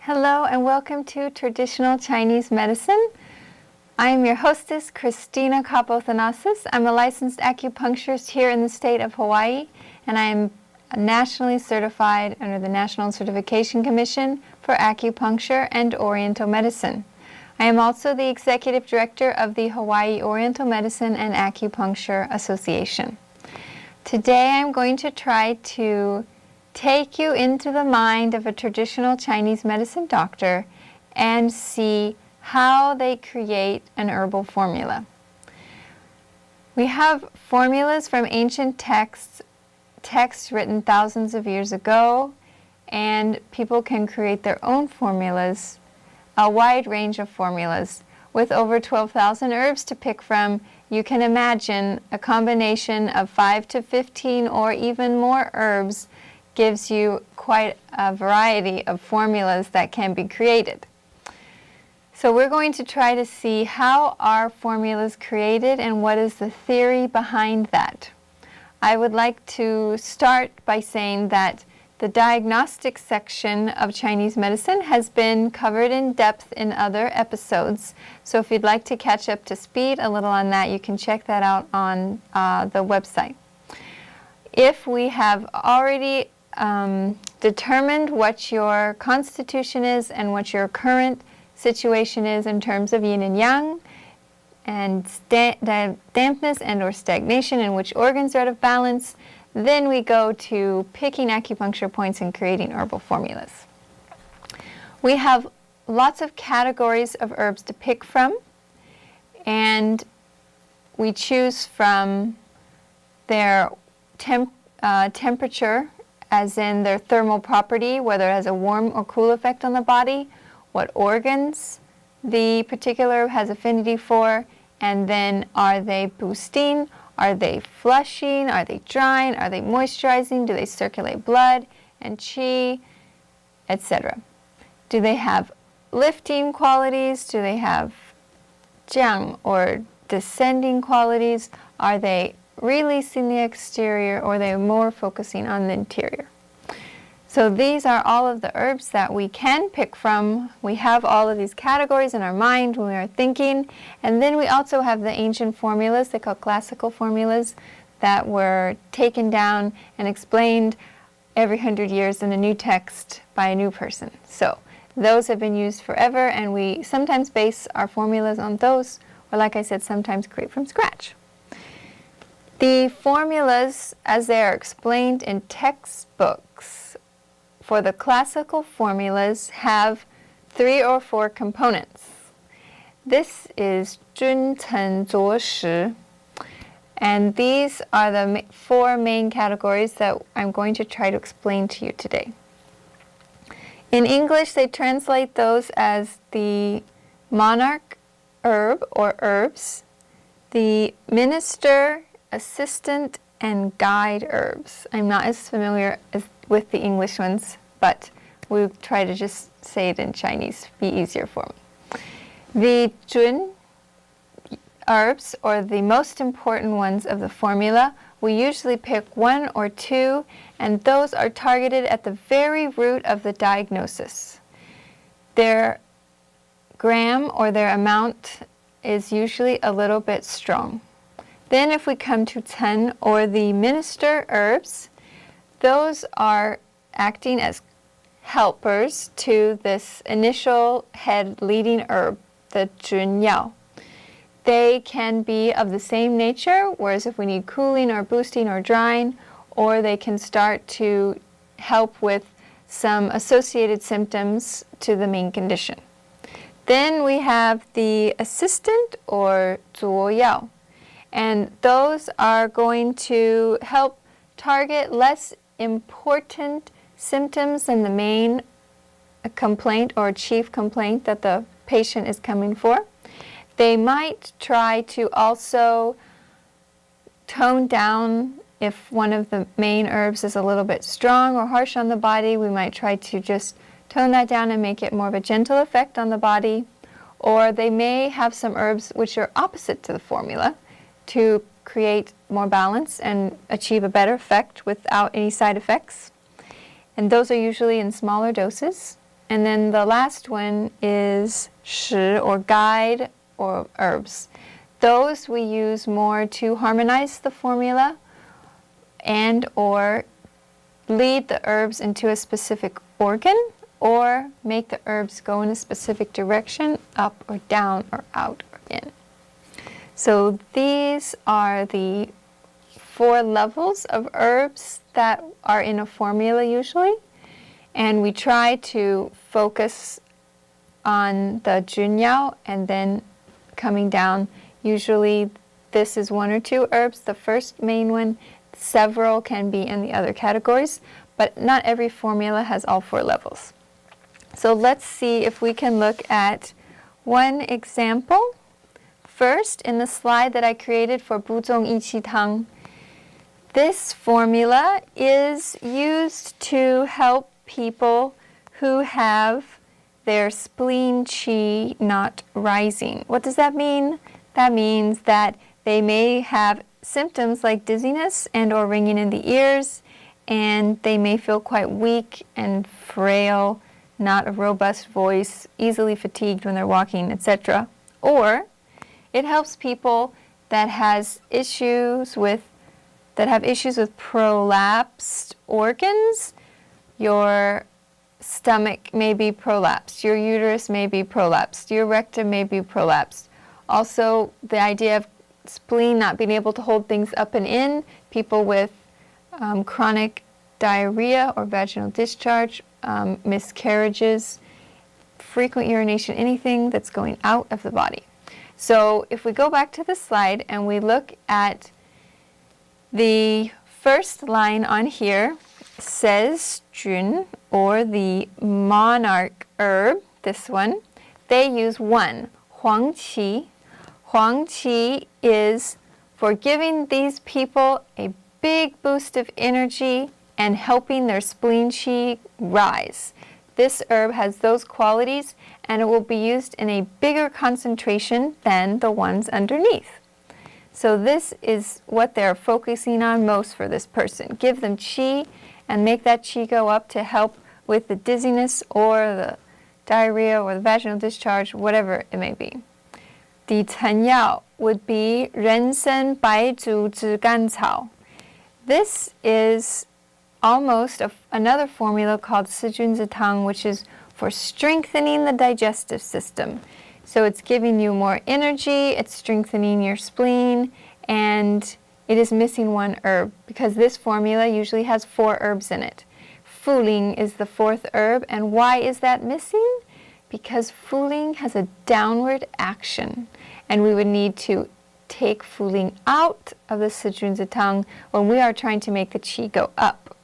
Hello and welcome to Traditional Chinese Medicine. I am your hostess, Christina Kapothanasis. I'm a licensed acupuncturist here in the state of Hawaii, and I am nationally certified under the National Certification Commission for Acupuncture and Oriental Medicine. I am also the Executive Director of the Hawaii Oriental Medicine and Acupuncture Association. Today I'm going to try to take you into the mind of a traditional Chinese medicine doctor and see how they create an herbal formula. We have formulas from ancient texts written thousands of years ago, and people can create their own formulas, a wide range of formulas. With over 12,000 herbs to pick from, you can imagine a combination of 5 to 15 or even more herbs gives you quite a variety of formulas that can be created. So we're going to try to see how are formulas created and what is the theory behind that. I would like to start by saying that the diagnostic section of Chinese medicine has been covered in depth in other episodes. So if you'd like to catch up to speed a little on that, you can check that out on the website. If we have already determined what your constitution is and what your current situation is in terms of yin and yang and dampness and or stagnation and which organs are out of balance, then we go to picking acupuncture points and creating herbal formulas. We have lots of categories of herbs to pick from, and we choose from their temperature, as in their thermal property, whether it has a warm or cool effect on the body, what organs the particular herb has affinity for, and then are they boosting, are they flushing, are they drying, are they moisturizing, do they circulate blood and qi, etc. Do they have lifting qualities, do they have jiang or descending qualities, are they releasing the exterior, or they're more focusing on the interior. So these are all of the herbs that we can pick from. We have all of these categories in our mind when we are thinking, and then we also have the ancient formulas, they call classical formulas, that were taken down and explained every 100 years in a new text by a new person. So those have been used forever, and we sometimes base our formulas on those, or like I said, sometimes create from scratch. The formulas, as they are explained in textbooks, for the classical formulas have 3 or 4 components. This is 君臣佐食, and these are the 4 main categories that I'm going to try to explain to you today. In English, they translate those as the monarch herb or herbs, the minister, assistant, and guide herbs. I'm not as familiar with the English ones, but we'll try to just say it in Chinese, be easier for me. The Jun herbs, or the most important ones of the formula, we usually pick 1 or 2, and those are targeted at the very root of the diagnosis. Their gram, or their amount, is usually a little bit strong. Then if we come to 10, or the minister herbs, those are acting as helpers to this initial head leading herb, the Jun Yao. They can be of the same nature, whereas if we need cooling or boosting or drying, or they can start to help with some associated symptoms to the main condition. Then we have the assistant, or Zuo Yao. And those are going to help target less important symptoms than the main complaint or chief complaint that the patient is coming for. They might try to also tone down if one of the main herbs is a little bit strong or harsh on the body. We might try to just tone that down and make it more of a gentle effect on the body. Or they may have some herbs which are opposite to the formula, to create more balance and achieve a better effect without any side effects. And those are usually in smaller doses. And then the last one is 食 or guide or herbs. Those we use more to harmonize the formula and or lead the herbs into a specific organ or make the herbs go in a specific direction, up or down or out or in. So these are the 4 levels of herbs that are in a formula usually. And we try to focus on the junyao and then coming down. Usually this is 1 or 2 herbs, the first main one. Several can be in the other categories, but not every formula has all 4 levels. So let's see if we can look at one example. First, in the slide that I created for 补中益气汤, this formula is used to help people who have their spleen qi not rising. What does that mean? That means that they may have symptoms like dizziness and or ringing in the ears, and they may feel quite weak and frail, not a robust voice, easily fatigued when they're walking, etc. Or it helps people that have issues with prolapsed organs. Your stomach may be prolapsed, your uterus may be prolapsed, your rectum may be prolapsed. Also, the idea of spleen not being able to hold things up and in, people with chronic diarrhea or vaginal discharge, miscarriages, frequent urination, anything that's going out of the body. So if we go back to the slide and we look at the first line on here, says Jun, or the monarch herb, this one, they use 1, Huang Qi. Huang Qi is for giving these people a big boost of energy and helping their spleen qi rise. This herb has those qualities and it will be used in a bigger concentration than the ones underneath. So this is what they're focusing on most for this person. Give them qi and make that qi go up to help with the dizziness or the diarrhea or the vaginal discharge, whatever it may be. The 成药 would be 人参白术之甘草. This is almost another formula called 四君子汤, which is for strengthening the digestive system. So it's giving you more energy, it's strengthening your spleen, and it is missing 1 herb because this formula usually has 4 herbs in it. Fuling is the 4th herb, and why is that missing? Because fuling has a downward action, and we would need to take fuling out of the 四君子汤 when we are trying to make the qi go up.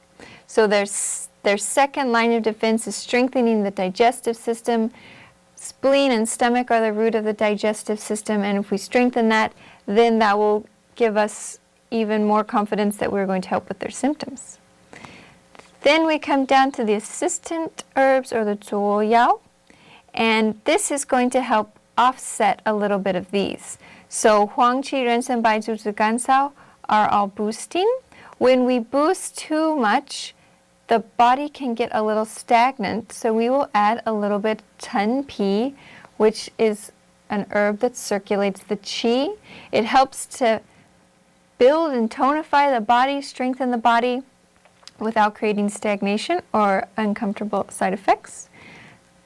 So their second line of defense is strengthening the digestive system. Spleen and stomach are the root of the digestive system, and if we strengthen that, then that will give us even more confidence that we're going to help with their symptoms. Then we come down to the assistant herbs, or the 佐药, and this is going to help offset a little bit of these. So 黄芪、人参、白术之甘草 are all boosting. When we boost too much, the body can get a little stagnant, so we will add a little bit 陈皮, which is an herb that circulates the qi. It helps to build and tonify the body, strengthen the body without creating stagnation or uncomfortable side effects.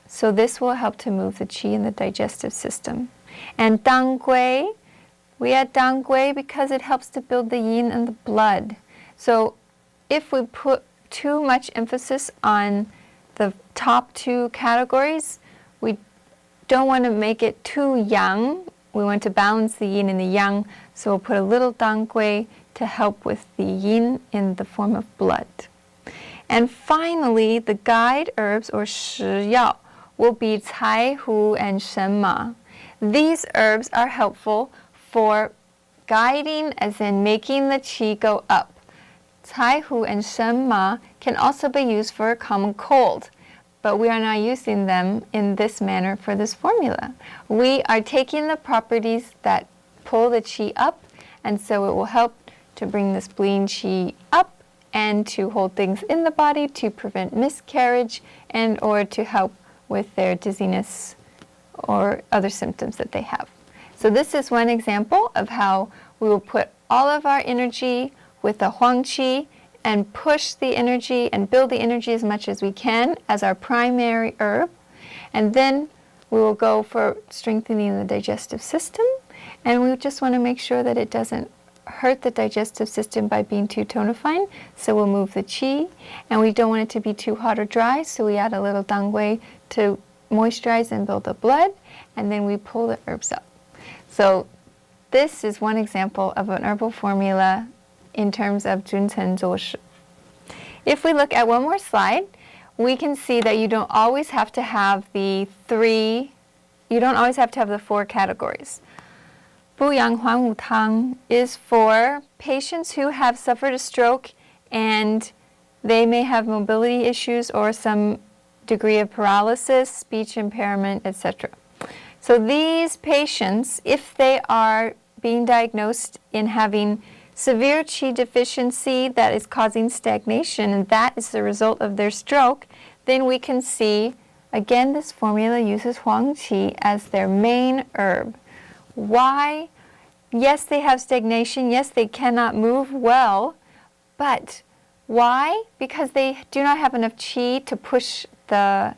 So this will help to move the qi in the digestive system. And dang gui, we add dang gui because it helps to build the yin in the blood. So if we put too much emphasis on the top 2 categories, we don't want to make it too yang. We want to balance the yin and the yang, so we'll put a little dang gui to help with the yin in the form of blood. And finally, the guide herbs, or 食药, will be cai hu and shen ma. These herbs are helpful for guiding, as in making the qi go up. Cai hu and shen ma can also be used for a common cold, but we are not using them in this manner for this formula. We are taking the properties that pull the qi up, and so it will help to bring the spleen qi up and to hold things in the body, to prevent miscarriage, and or to help with their dizziness or other symptoms that they have. So this is one example of how we will put all of our energy with the Huang Qi and push the energy and build the energy as much as we can as our primary herb. And then we will go for strengthening the digestive system. And we just want to make sure that it doesn't hurt the digestive system by being too tonifying. So we'll move the qi. And we don't want it to be too hot or dry. So we add a little dangui to moisturize and build the blood. And then we pull the herbs up. So this is one example of an herbal formula in terms of Junchen Zuoshi. If we look at one more slide, we can see that you don't always have to have the four categories. Buyang Huang Wu Tang is for patients who have suffered a stroke and they may have mobility issues or some degree of paralysis, speech impairment, etc. So these patients, if they are being diagnosed in having severe qi deficiency that is causing stagnation, and that is the result of their stroke, then we can see, again, this formula uses Huang Qi as their main herb. Why? Yes, they have stagnation. Yes, they cannot move well. But why? Because they do not have enough qi to push the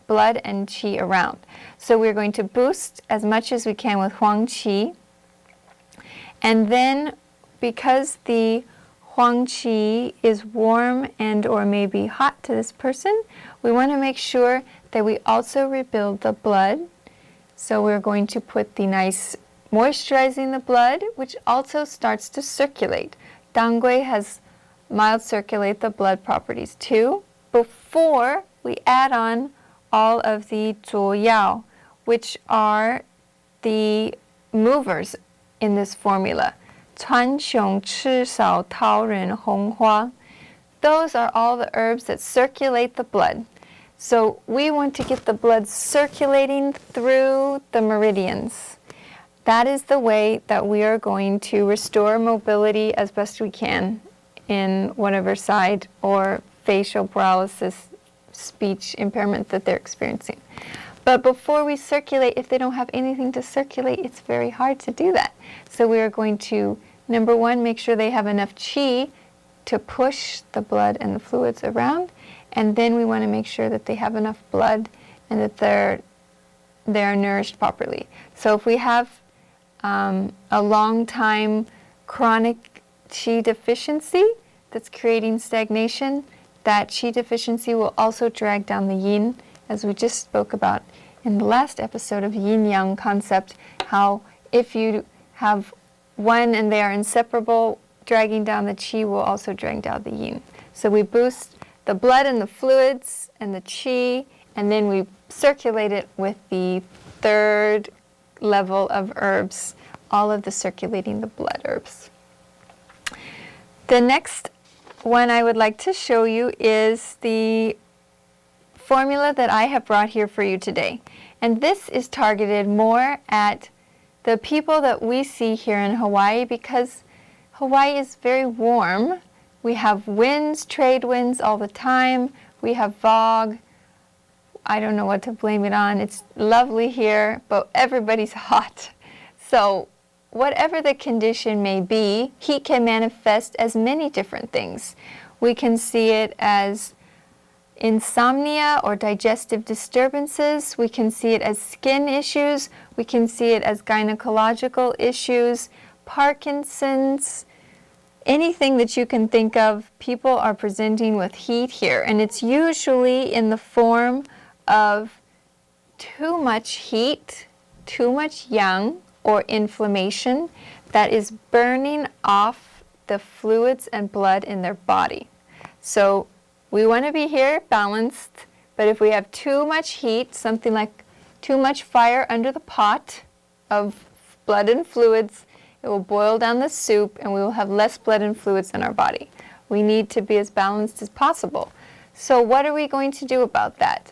blood and qi around. So we're going to boost as much as we can with Huang Qi. And then because the Huang Qi is warm and or maybe hot to this person, we want to make sure that we also rebuild the blood. So we're going to put the nice moisturizing the blood, which also starts to circulate. Dangui has mild circulate the blood properties too, before we add on all of the zuo yao, which are the movers in this formula. 川芎、赤芍、桃仁、红花. Those are all the herbs that circulate the blood. So we want to get the blood circulating through the meridians. That is the way that we are going to restore mobility as best we can in whatever side or facial paralysis, speech impairment that they're experiencing. But before we circulate, if they don't have anything to circulate, it's very hard to do that. So we are going to, number one, make sure they have enough qi to push the blood and the fluids around. And then we want to make sure that they have enough blood and that they're nourished properly. So if we have a long time chronic qi deficiency that's creating stagnation, that qi deficiency will also drag down the yin, as we just spoke about in the last episode of yin-yang concept, how if you have one and they are inseparable, dragging down the qi will also drag down the yin. So we boost the blood and the fluids and the qi, and then we circulate it with the third level of herbs, all of the circulating the blood herbs. The next one I would like to show you is the formula that I have brought here for you today. And this is targeted more at the people that we see here in Hawaii, because Hawaii is very warm. We have winds, trade winds all the time. We have fog. I don't know what to blame it on. It's lovely here, but everybody's hot. So whatever the condition may be, heat can manifest as many different things. We can see it as insomnia or digestive disturbances. We can see it as skin issues. We can see it as gynecological issues, Parkinson's, anything that you can think of. People are presenting with heat here, and it's usually in the form of too much heat, too much yang, or inflammation that is burning off the fluids and blood in their body. So we want to be here balanced, but if we have too much heat, something like too much fire under the pot of blood and fluids, it will boil down the soup and we will have less blood and fluids in our body. We need to be as balanced as possible. So what are we going to do about that?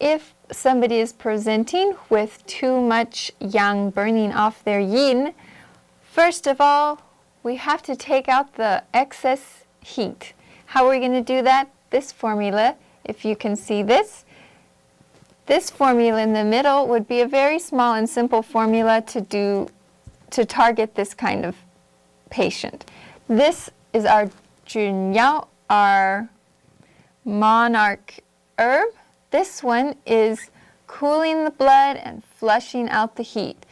If somebody is presenting with too much yang burning off their yin, first of all, we have to take out the excess heat. How are we going to do that? This formula, if you can see this, This formula in the middle would be a very small and simple formula to target this kind of patient. This is our Junyao, our monarch herb. This one is cooling the blood and flushing out the heat.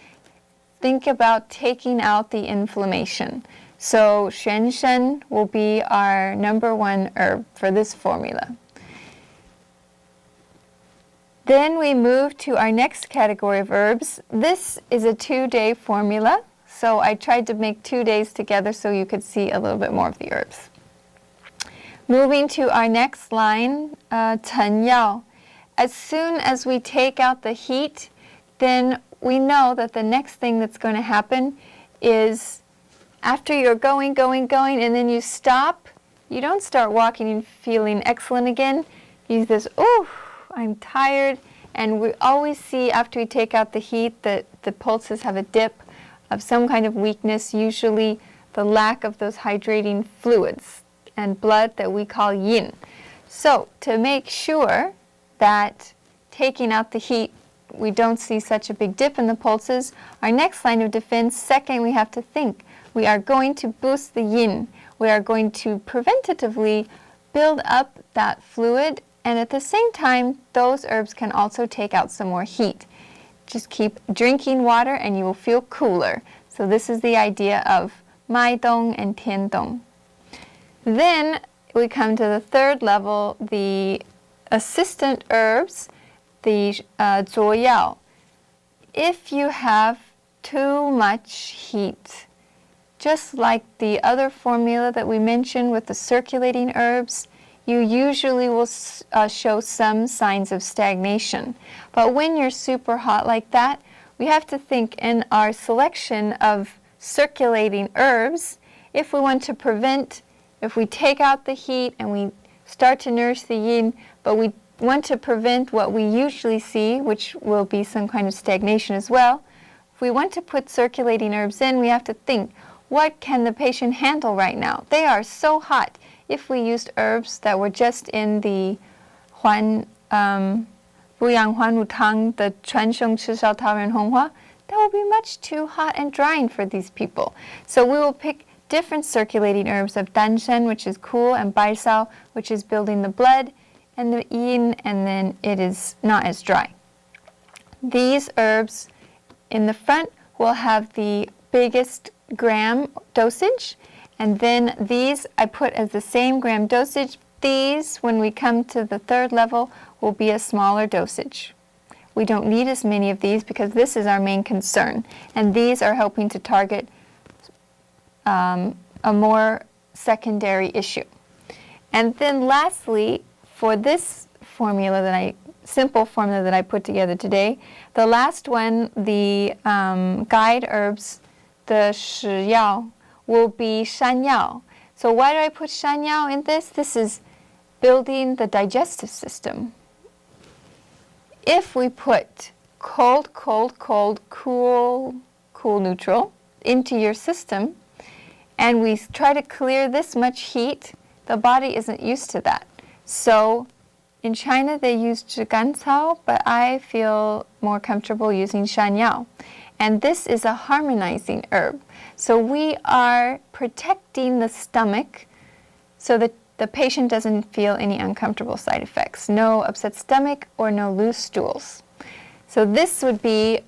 Think about taking out the inflammation. So Xuanshen will be our #1 herb for this formula. Then we move to our next category of herbs. This is a 2-day formula. So I tried to make 2 days together so you could see a little bit more of the herbs. Moving to our next line, Chen Yao. As soon as we take out the heat, then we know that the next thing that's going to happen is after you're going, and then you stop, you don't start walking and feeling excellent again. You this, oh, I'm tired. And we always see after we take out the heat that the pulses have a dip of some kind of weakness, usually the lack of those hydrating fluids and blood that we call yin. So to make sure that taking out the heat, we don't see such a big dip in the pulses, our next line of defense, second, we have to think. We are going to boost the yin. We are going to preventatively build up that fluid, and at the same time, those herbs can also take out some more heat. Just keep drinking water and you will feel cooler. So this is the idea of Mai Dong and Tian Dong. Then we come to the third level, the assistant herbs, the Zuo Yao. If you have too much heat, just like the other formula that we mentioned with the circulating herbs, you usually will show some signs of stagnation. But when you're super hot like that, we have to think in our selection of circulating herbs, if we want to prevent, if we take out the heat and we start to nourish the yin, but we want to prevent what we usually see, which will be some kind of stagnation as well, if we want to put circulating herbs in, we have to think, what can the patient handle right now? They are so hot. If we used herbs that were just in the Buyang Huanwu Tang, the Chuansheng Chishao Taoren Honghua, that will be much too hot and drying for these people. So we will pick different circulating herbs of Danshen, which is cool, and Baisao, which is building the blood, and the yin, and then it is not as dry. These herbs in the front will have the biggest gram dosage, and then these I put as the same gram dosage. These, when we come to the third level, will be a smaller dosage. We don't need as many of these because this is our main concern, and these are helping to target a more secondary issue. And then lastly, for this formula simple formula that I put together today, the last one, the guide herbs, the Shi Yao, will be Shan Yao. So why do I put Shan Yao in this? This is building the digestive system. If we put cold, cool, neutral into your system, and we try to clear this much heat, the body isn't used to that. So in China, they use Zhigancao, but I feel more comfortable using Shan Yao. And this is a harmonizing herb. So we are protecting the stomach so that the patient doesn't feel any uncomfortable side effects. No upset stomach or no loose stools. So this would be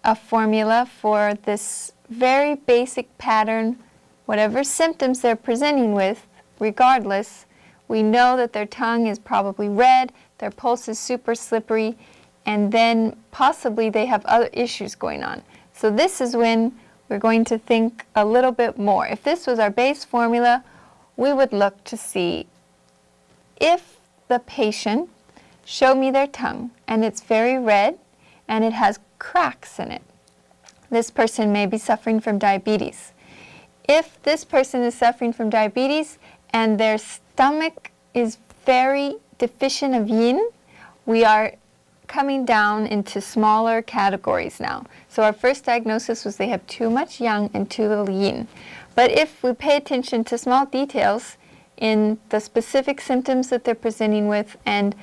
a formula for this very basic pattern. Whatever symptoms they're presenting with, regardless, we know that their tongue is probably red, their pulse is super slippery, and then possibly they have other issues going on. So this is when we're going to think a little bit more. If this was our base formula, we would look to see if the patient showed me their tongue and it's very red and it has cracks in it. This person may be suffering from diabetes. If this person is suffering from diabetes and their stomach is very deficient of yin, we are coming down into smaller categories now. So our first diagnosis was they have too much yang and too little yin. But if we pay attention to small details in the specific symptoms that they're presenting with and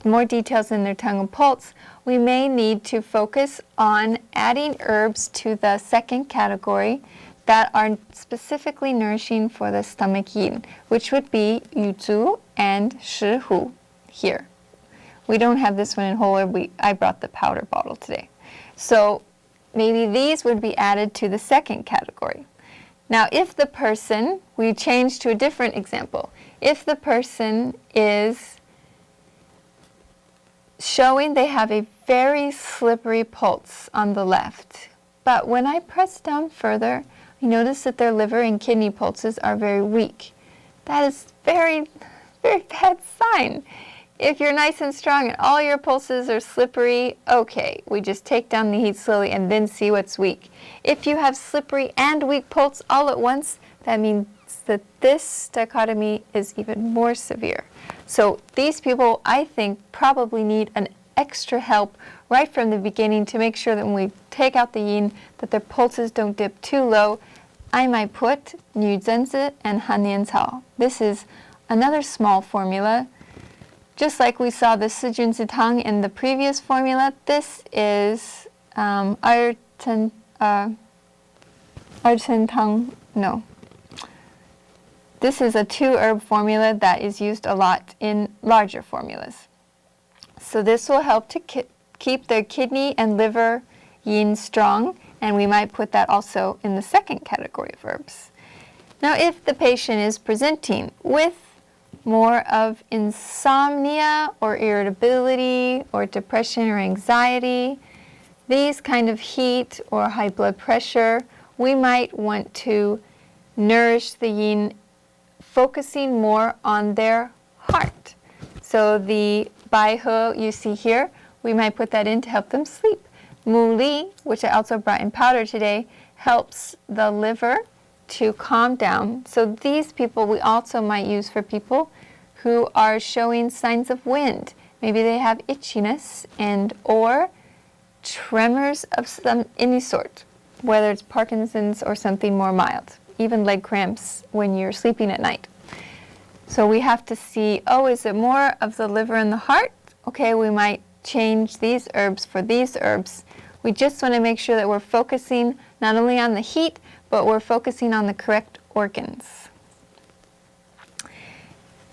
more details in their tongue and pulse, we may need to focus on adding herbs to the second category that are specifically nourishing for the stomach yin, which would be yuzu and shihu here. We don't have this one in whole herb. I brought the powder bottle today. So maybe these would be added to the second category. Now, if the person, we change to a different example. If the person is showing they have a very slippery pulse on the left, but when I press down further, I notice that their liver and kidney pulses are very weak. That is very, very bad sign. If you're nice and strong and all your pulses are slippery, okay, we just take down the heat slowly and then see what's weak. If you have slippery and weak pulse all at once, that means that this dichotomy is even more severe. So these people, I think, probably need an extra help right from the beginning to make sure that when we take out the yin, that their pulses don't dip too low. I might put Nü Zhenzi and Han Nian Cao. This is another small formula. Just like we saw the Si Jun Si Tang in the previous formula, this is Arten Tang, no. This is a 2-herb formula that is used a lot in larger formulas. So this will help to keep the kidney and liver yin strong, and we might put that also in the second category of herbs. Now, if the patient is presenting with more of insomnia or irritability or depression or anxiety, these kind of heat or high blood pressure, we might want to nourish the yin, focusing more on their heart. So the Bai He you see here, we might put that in to help them sleep. Mu Li, which I also brought in powder today, helps the liver to calm down. So these people we also might use for people who are showing signs of wind. Maybe they have itchiness and or tremors of any sort, whether it's Parkinson's or something more mild, even leg cramps when you're sleeping at night. So we have to see, oh, is it more of the liver and the heart? Okay, we might change these herbs for these herbs. We just want to make sure that we're focusing not only on the heat, but we're focusing on the correct organs.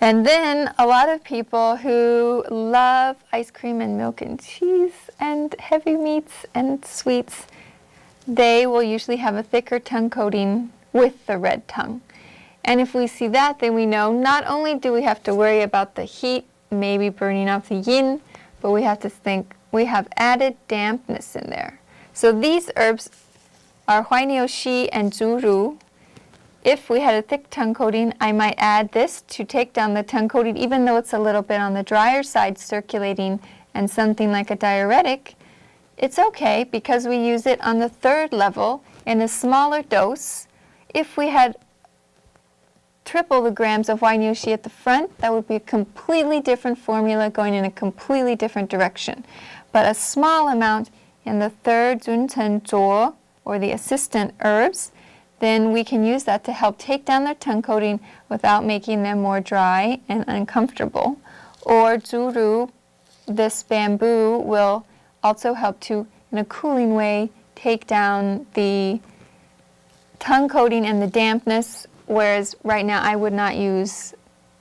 And then a lot of people who love ice cream and milk and cheese and heavy meats and sweets, they will usually have a thicker tongue coating with the red tongue. And if we see that, then we know not only do we have to worry about the heat, maybe burning off the yin, but we have to think we have added dampness in there. So these herbs are Huainiu Shi and Zuru. If we had a thick tongue coating, I might add this to take down the tongue coating, even though it's a little bit on the drier side circulating and something like a diuretic. It's okay because we use it on the 3rd level in a smaller dose. If we had triple the grams of Huainiu Shi at the front, that would be a completely different formula going in a completely different direction. But a small amount in the 3rd Zun Chen Zhuo, or the assistant herbs, then we can use that to help take down their tongue coating without making them more dry and uncomfortable. Or Zuru, this bamboo, will also help to, in a cooling way, take down the tongue coating and the dampness, whereas right now I would not use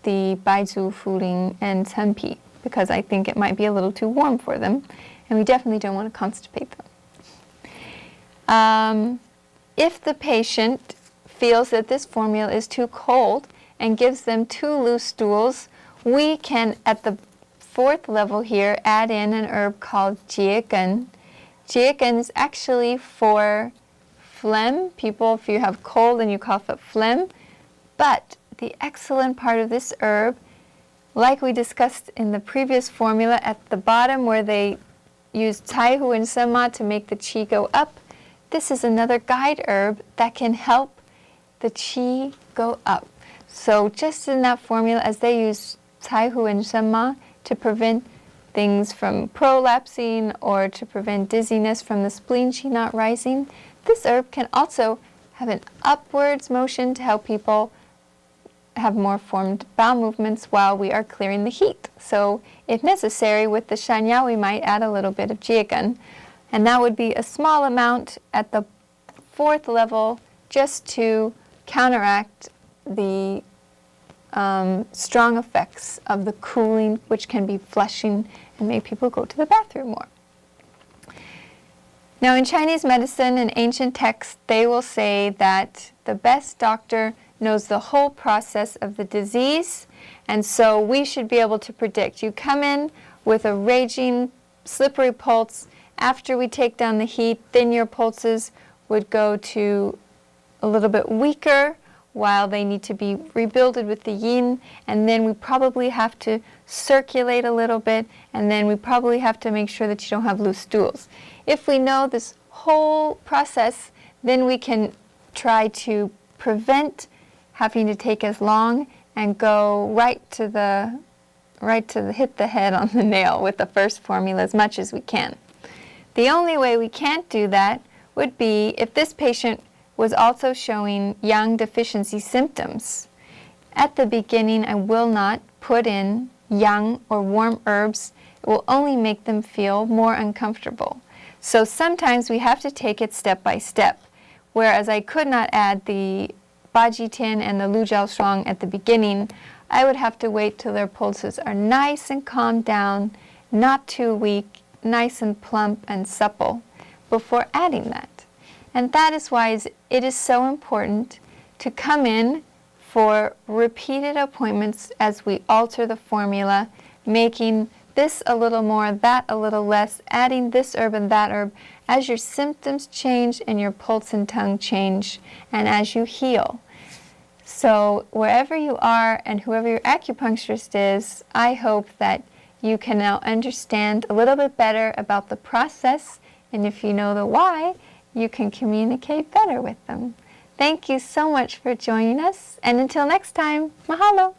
the Baizu, Fuling, and Chenpi because I think it might be a little too warm for them, and we definitely don't want to constipate them. If the patient feels that this formula is too cold and gives them too loose stools, we can, at the 4th level here, add in an herb called Jiegen. Jiegen is actually for phlegm. People, if you have cold and you cough up phlegm. But the excellent part of this herb, like we discussed in the previous formula, at the bottom where they use Caihu and Senma to make the qi go up, this is another guide herb that can help the qi go up. So just in that formula, as they use Caihu and Senma to prevent things from prolapsing or to prevent dizziness from the spleen qi not rising, this herb can also have an upwards motion to help people have more formed bowel movements while we are clearing the heat. So if necessary, with the shanya, we might add a little bit of jiagan. And that would be a small amount at the 4th level just to counteract the strong effects of the cooling, which can be flushing and make people go to the bathroom more. Now, in Chinese medicine and ancient texts, they will say that the best doctor knows the whole process of the disease, and so we should be able to predict. You come in with a raging, slippery pulse. After we take down the heat, then your pulses would go to a little bit weaker while they need to be rebuilded with the yin, and then we probably have to circulate a little bit, and then we probably have to make sure that you don't have loose stools. If we know this whole process, then we can try to prevent having to take as long and go right to hit the head on the nail with the first formula as much as we can. The only way we can't do that would be if this patient was also showing yang deficiency symptoms. At the beginning, I will not put in yang or warm herbs. It will only make them feel more uncomfortable. So sometimes we have to take it step by step, whereas I could not add the Bajitin and the Lujiao Shuang at the beginning. I would have to wait till their pulses are nice and calmed down, not too weak, nice and plump and supple, before adding that. And that is why it is so important to come in for repeated appointments as we alter the formula, making this a little more, that a little less, adding this herb and that herb as your symptoms change and your pulse and tongue change, and as you heal. So wherever you are and whoever your acupuncturist is, I hope that you can now understand a little bit better about the process, and if you know the why, you can communicate better with them. Thank you so much for joining us, and until next time, mahalo!